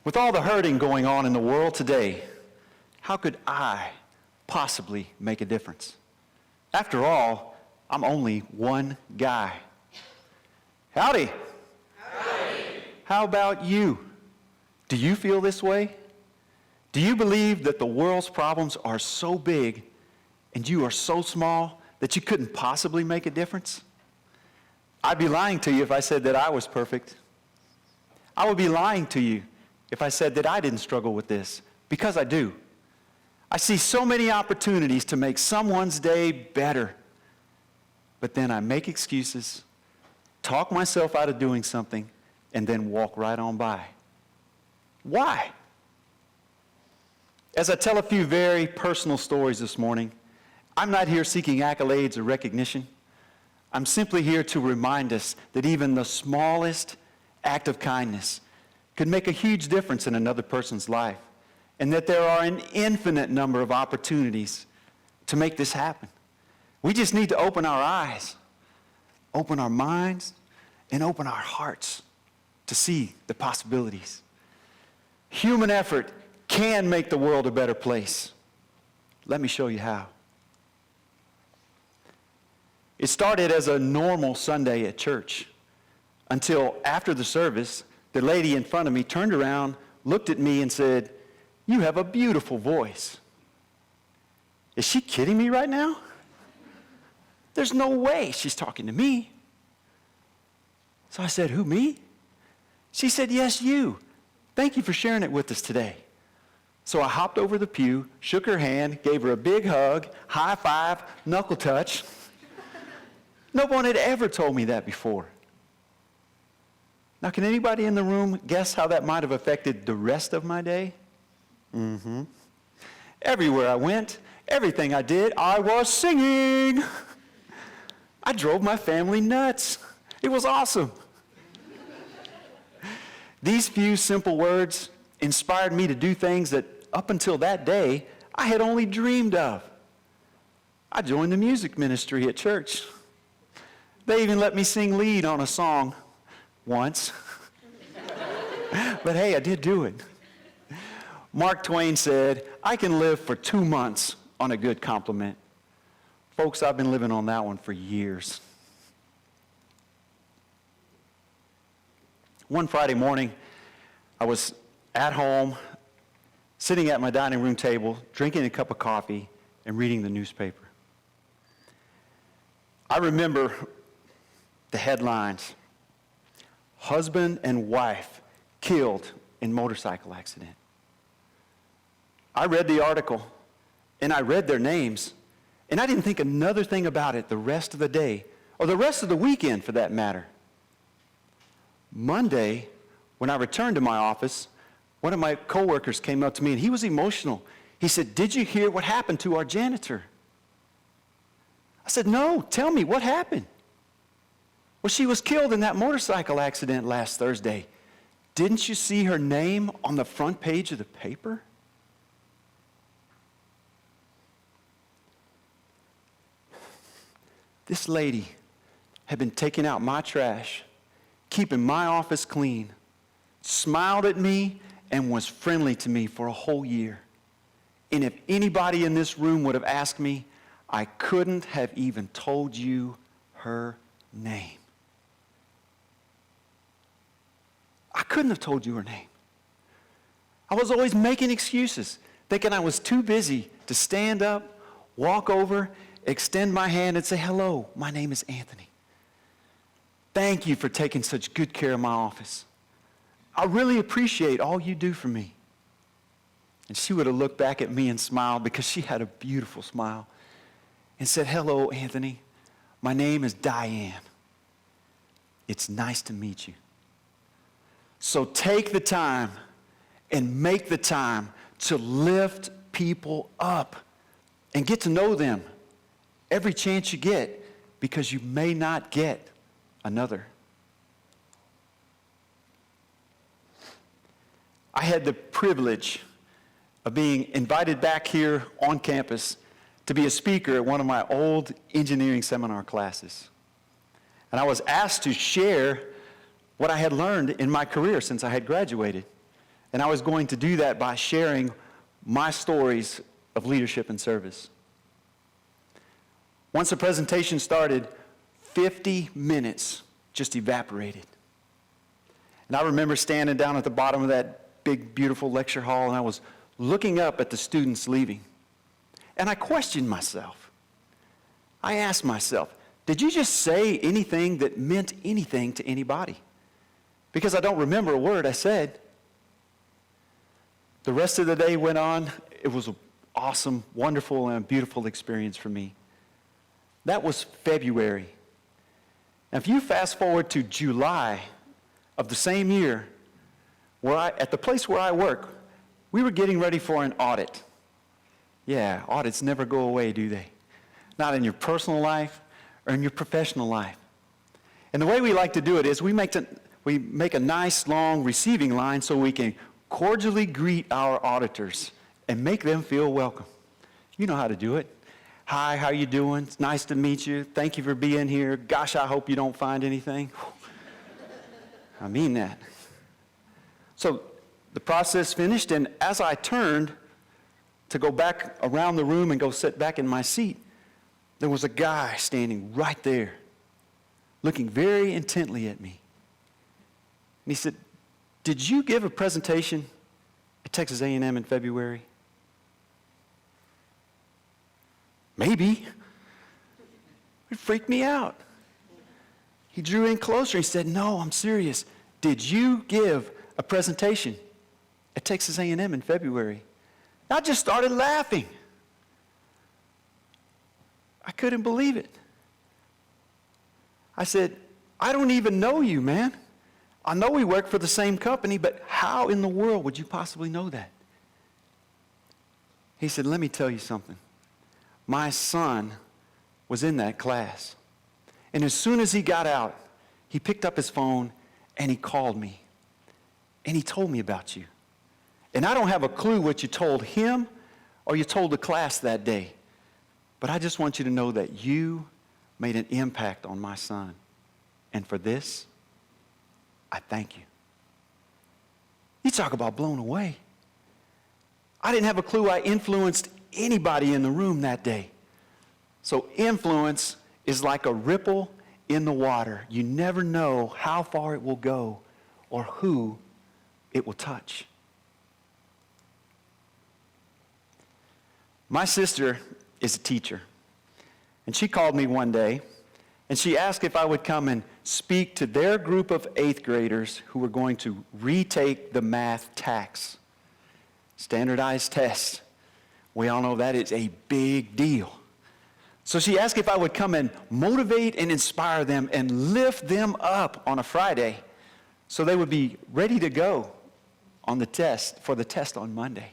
With all the hurting going on in the world today, how could I possibly make a difference? After all, I'm only one guy. Howdy. Howdy. How about you? Do you feel this way? Do you believe that the world's problems are so big and you are so small that you couldn't possibly make a difference? I'd be lying to you if I said that I was perfect. I would be lying to you if I said that I didn't struggle with this, because I do. I see so many opportunities to make someone's day better, but then I make excuses, talk myself out of doing something, and then walk right on by. Why? As I tell a few very personal stories this morning, I'm not here seeking accolades or recognition. I'm simply here to remind us that even the smallest act of kindness could make a huge difference in another person's life, and that there are an infinite number of opportunities to make this happen. We just need to open our eyes, open our minds, and open our hearts to see the possibilities. Human effort can make the world a better place. Let me show you how. It started as a normal Sunday at church until after the service, the lady in front of me turned around, looked at me, and said, "You have a beautiful voice." Is she kidding me right now? There's no way she's talking to me. So I said, "Who, me?" She said, "Yes, you. Thank you for sharing it with us today." So I hopped over the pew, shook her hand, gave her a big hug, high five, knuckle touch. No one had ever told me that before. Now, can anybody in the room guess how that might have affected the rest of my day? Everywhere I went, everything I did, I was singing. I drove my family nuts. It was awesome. These few simple words inspired me to do things that up until that day, I had only dreamed of. I joined the music ministry at church. They even let me sing lead on a song once. But hey, I did do it. Mark Twain said, "I can live for 2 months on a good compliment." Folks, I've been living on that one for years. One Friday morning, I was at home, sitting at my dining room table, drinking a cup of coffee and reading the newspaper. I remember the headlines: "Husband and wife killed in motorcycle accident." I read the article, and I read their names, and I didn't think another thing about it the rest of the day, or the rest of the weekend for that matter. Monday, when I returned to my office, one of my coworkers came up to me, and he was emotional. He said, "Did you hear what happened to our janitor?" I said, "No, tell me, what happened?" "Well, she was killed in that motorcycle accident last Thursday. Didn't you see her name on the front page of the paper?" This lady had been taking out my trash, keeping my office clean, smiled at me, and was friendly to me for a whole year. And if anybody in this room would have asked me, I couldn't have even told you her name. I couldn't have told you her name. I was always making excuses, thinking I was too busy to stand up, walk over, extend my hand, and say, "Hello, my name is Anthony. Thank you for taking such good care of my office. I really appreciate all you do for me." And she would have looked back at me and smiled, because she had a beautiful smile, and said, "Hello, Anthony. My name is Diane. It's nice to meet you." So take the time and make the time to lift people up and get to know them every chance you get, because you may not get another. I had the privilege of being invited back here on campus to be a speaker at one of my old engineering seminar classes. And I was asked to share what I had learned in my career since I had graduated. And I was going to do that by sharing my stories of leadership and service. Once the presentation started, 50 minutes just evaporated. And I remember standing down at the bottom of that big, beautiful lecture hall, and I was looking up at the students leaving. And I questioned myself. I asked myself, did you just say anything that meant anything to anybody? Because I don't remember a word I said. The rest of the day went on. It was an awesome, wonderful, and beautiful experience for me. That was February. Now, if you fast forward to July of the same year, at the place where I work, we were getting ready for an audit. Yeah, audits never go away, do they? Not in your personal life or in your professional life. And the way we like to do it is we make a nice, long receiving line so we can cordially greet our auditors and make them feel welcome. You know how to do it. Hi, how you doing? It's nice to meet you. Thank you for being here. Gosh, I hope you don't find anything. I mean that. So the process finished, and as I turned to go back around the room and go sit back in my seat, there was a guy standing right there, looking very intently at me. And he said, "Did you give a presentation at Texas A&M in February?" Maybe. It freaked me out. He drew in closer. He said, "No, I'm serious. Did you give a presentation at Texas A&M in February?" I just started laughing. I couldn't believe it. I said, "I don't even know you, man. I know we work for the same company, but how in the world would you possibly know that?" He said, "Let me tell you something. My son was in that class. And as soon as he got out, he picked up his phone and he called me. And he told me about you. And I don't have a clue what you told him or you told the class that day. But I just want you to know that you made an impact on my son. And for this, I thank you." You talk about blown away. I didn't have a clue I influenced anybody in the room that day. So influence is like a ripple in the water. You never know how far it will go or who it will touch. My sister is a teacher, and she called me one day, and she asked if I would come and speak to their group of 8th graders who were going to retake the math TAKS, standardized test. We all know that is a big deal. So she asked if I would come and motivate and inspire them and lift them up on a Friday so they would be ready to go on the test, for the test on Monday.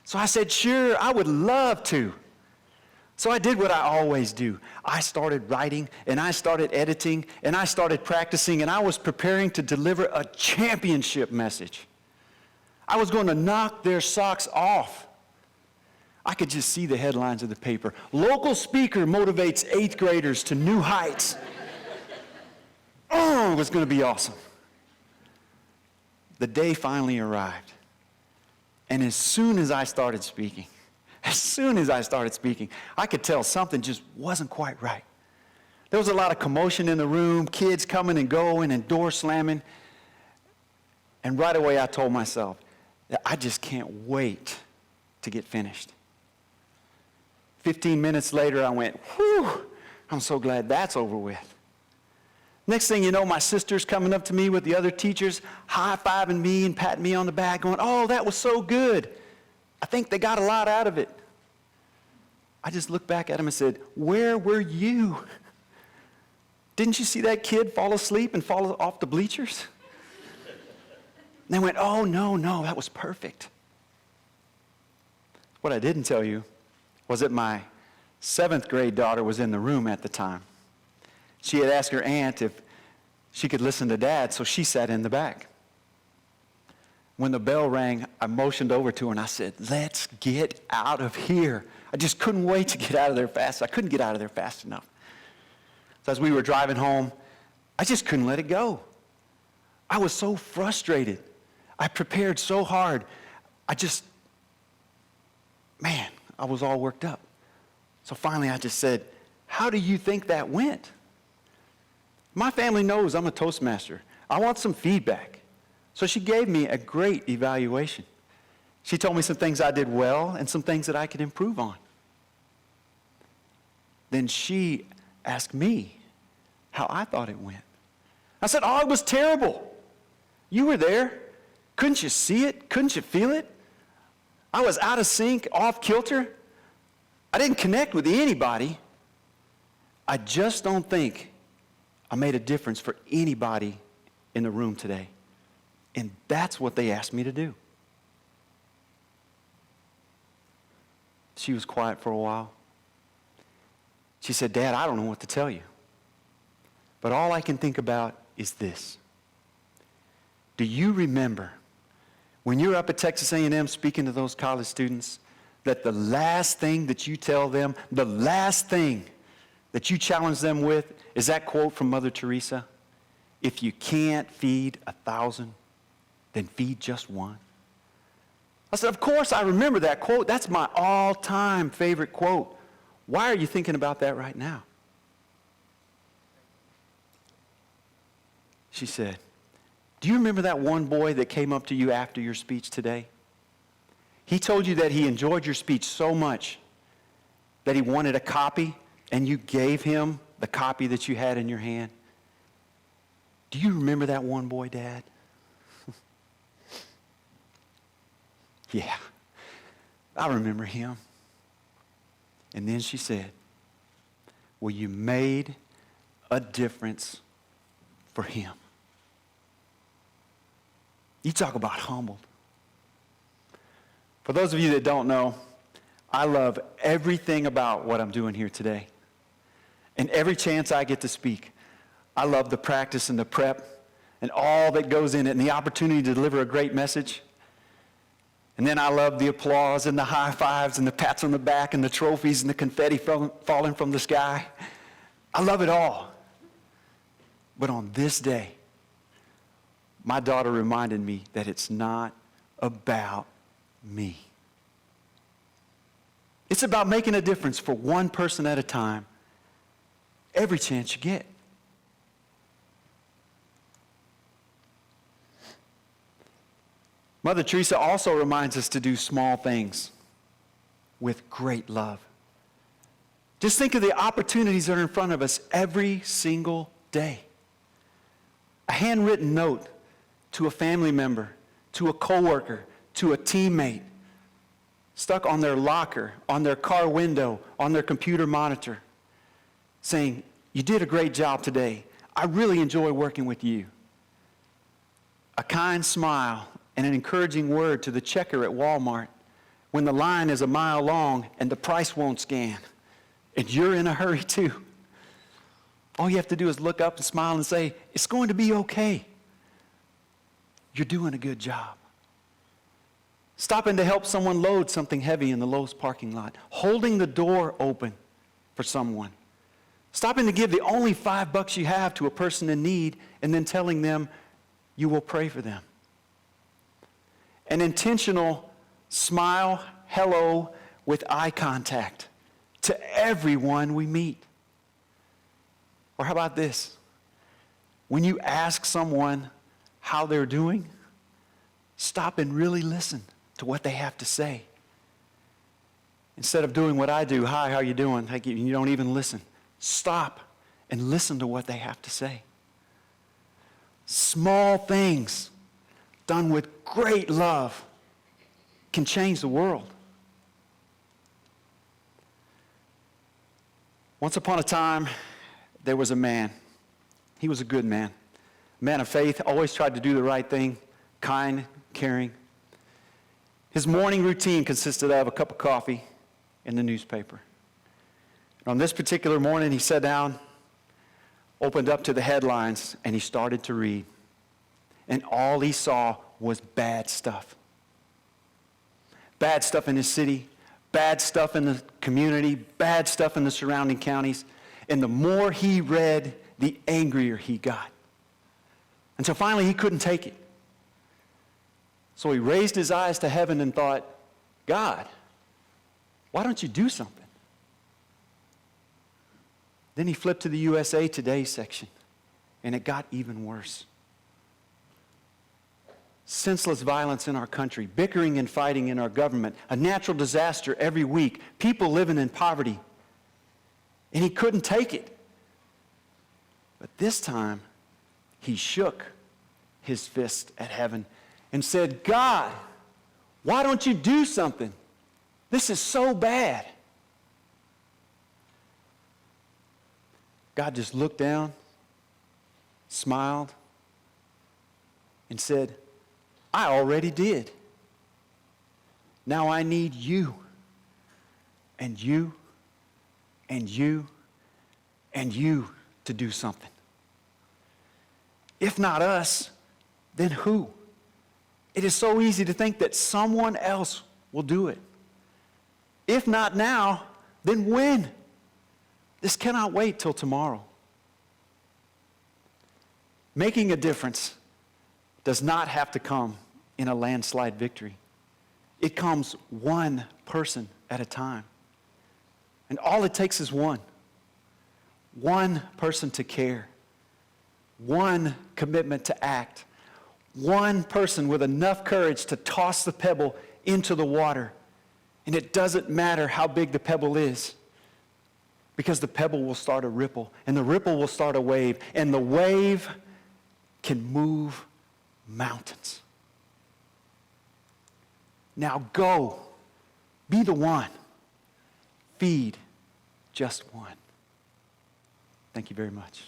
So I said, sure, I would love to. So I did what I always do. I started writing, and I started editing, and I started practicing, and I was preparing to deliver a championship message. I was going to knock their socks off. I could just see the headlines of the paper. Local speaker motivates 8th graders to new heights. Oh, it was going to be awesome. The day finally arrived. And as soon as I started speaking, I could tell something just wasn't quite right. There was a lot of commotion in the room, kids coming and going and doors slamming. And right away I told myself that I just can't wait to get finished. 15 minutes later, I went, whew, I'm so glad that's over with. Next thing you know, my sister's coming up to me with the other teachers, high-fiving me and patting me on the back, going, oh, that was so good. I think they got a lot out of it. I just looked back at them and said, where were you? Didn't you see that kid fall asleep and fall off the bleachers? And they went, oh, no, that was perfect. What I didn't tell you was that my 7th grade daughter was in the room at the time. She had asked her aunt if she could listen to Dad, so she sat in the back. When the bell rang, I motioned over to her and I said, let's get out of here. I just couldn't wait to get out of there fast. I couldn't get out of there fast enough. So as we were driving home, I just couldn't let it go. I was so frustrated. I prepared so hard. I was all worked up. So finally I just said, how do you think that went? My family knows I'm a Toastmaster. I want some feedback. So she gave me a great evaluation. She told me some things I did well and some things that I could improve on. Then she asked me how I thought it went. I said, oh, it was terrible. You were there. Couldn't you see it? Couldn't you feel it? I was out of sync, off kilter. I didn't connect with anybody. I just don't think I made a difference for anybody in the room today. And that's what they asked me to do. She was quiet for a while. She said, Dad, I don't know what to tell you. But all I can think about is this. Do you remember when you're up at Texas A&M speaking to those college students, that the last thing that you tell them, the last thing that you challenge them with is that quote from Mother Teresa? If you can't feed 1,000, then feed just one. I said, of course I remember that quote. That's my all-time favorite quote. Why are you thinking about that right now? She said, do you remember that one boy that came up to you after your speech today? He told you that he enjoyed your speech so much that he wanted a copy, and you gave him the copy that you had in your hand. Do you remember that one boy, Dad? Yeah, I remember him. And then she said, well, you made a difference for him. You talk about humbled. For those of you that don't know, I love everything about what I'm doing here today. And every chance I get to speak, I love the practice and the prep and all that goes in it and the opportunity to deliver a great message. And then I love the applause and the high fives and the pats on the back and the trophies and the confetti falling from the sky. I love it all. But on this day, my daughter reminded me that it's not about me. It's about making a difference for one person at a time, every chance you get. Mother Teresa also reminds us to do small things with great love. Just think of the opportunities that are in front of us every single day. A handwritten note to a family member, to a coworker, to a teammate, stuck on their locker, on their car window, on their computer monitor, saying, you did a great job today. I really enjoy working with you. A kind smile and an encouraging word to the checker at Walmart when the line is a mile long and the price won't scan, and you're in a hurry too. All you have to do is look up and smile and say, it's going to be okay. You're doing a good job. Stopping to help someone load something heavy in the Lowe's parking lot. Holding the door open for someone. Stopping to give the only $5 you have to a person in need and then telling them you will pray for them. An intentional smile, hello, with eye contact to everyone we meet. Or how about this? When you ask someone how they're doing, stop and really listen to what they have to say. Instead of doing what I do, hi, how you doing? You don't even listen. Stop and listen to what they have to say. Small things done with great love can change the world. Once upon a time, there was a man. He was a good man. A man of faith, always tried to do the right thing, kind, caring. His morning routine consisted of a cup of coffee and the newspaper. And on this particular morning, he sat down, opened up to the headlines, and he started to read. And all he saw was bad stuff. Bad stuff in his city, bad stuff in the community, bad stuff in the surrounding counties. And the more he read, the angrier he got. Until finally he couldn't take it. So he raised his eyes to heaven and thought, God, why don't you do something? Then he flipped to the USA Today section, and it got even worse. Senseless violence in our country, bickering and fighting in our government, a natural disaster every week, people living in poverty. And he couldn't take it. But this time, he shook his fist at heaven and said, God, why don't you do something? This is so bad. God just looked down, smiled, and said, I already did. Now I need you, and you, and you, and you to do something. If not us, then who? It is so easy to think that someone else will do it. If not now, then when? This cannot wait till tomorrow. Making a difference does not have to come in a landslide victory. It comes one person at a time. And all it takes is one. One person to care. One commitment to act. One person with enough courage to toss the pebble into the water. And it doesn't matter how big the pebble is, because the pebble will start a ripple, and the ripple will start a wave, and the wave can move mountains. Now go, be the one, feed just one. Thank you very much.